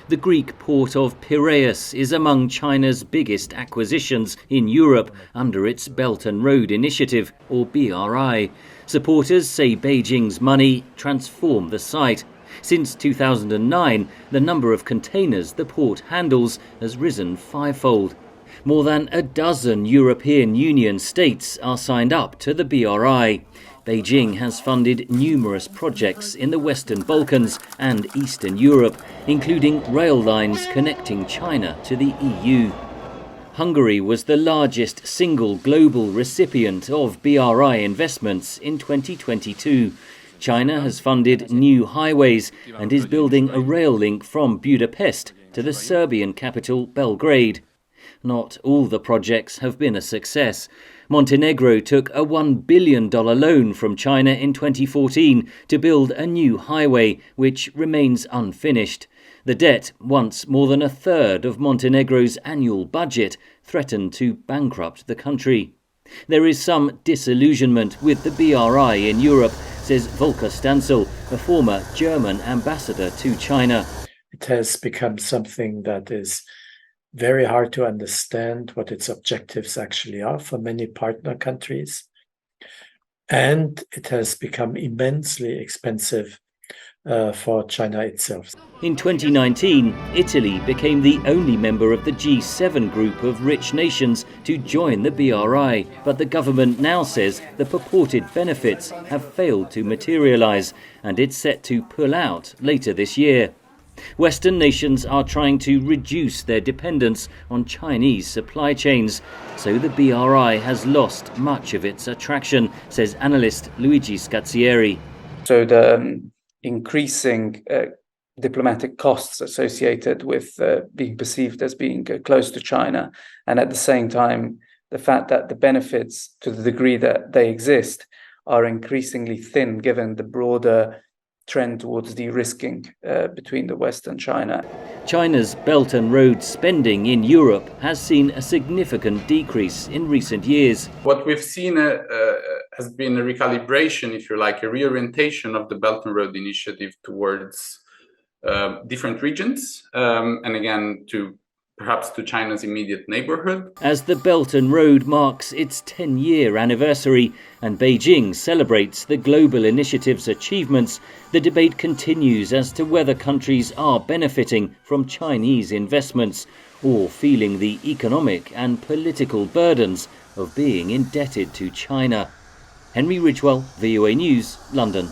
The Greek port of Piraeus is among China's biggest acquisitions in Europe under its Belt and Road Initiative, or BRI. Supporters say Beijing's money transformed the site. Since 2009, the number of containers the port handles has risen fivefold. More than a dozen European Union states are signed up to the BRI. Beijing has funded numerous projects in the Western Balkans and Eastern Europe, including rail lines connecting China to the EU. Hungary was the largest single global recipient of BRI investments in 2022. China has funded new highways and is building a rail link from Budapest to the Serbian capital Belgrade. Not all the projects have been a success. Montenegro took a $1 billion loan from China in 2014 to build a new highway, which remains unfinished. The debt, once more than a third of Montenegro's annual budget, threatened to bankrupt the country. There is some disillusionment with the BRI in Europe, says Volker Stansel, a former German ambassador to China. It has become something that is very hard to understand what its objectives actually are for many partner countries. And it has become immensely expensive for China itself. In 2019, Italy became the only member of the G7 group of rich nations to join the BRI, but the government now says the purported benefits have failed to materialise, and it's set to pull out later this year. Western nations are trying to reduce their dependence on Chinese supply chains, so the BRI has lost much of its attraction, says analyst Luigi Scazzieri. So the increasing diplomatic costs associated with being perceived as being close to China, and at the same time, the fact that the benefits, to the degree that they exist, are increasingly thin given the broader trend towards de-risking between the West and China. China's Belt and Road spending in Europe has seen a significant decrease in recent years. What we've seen has been a recalibration, if you like, a reorientation of the Belt and Road Initiative towards different regions, and again, perhaps to China's immediate neighborhood. As the Belt and Road marks its 10-year anniversary and Beijing celebrates the global initiative's achievements, the debate continues as to whether countries are benefiting from Chinese investments or feeling the economic and political burdens of being indebted to China. Henry Ridgwell, VOA News, London.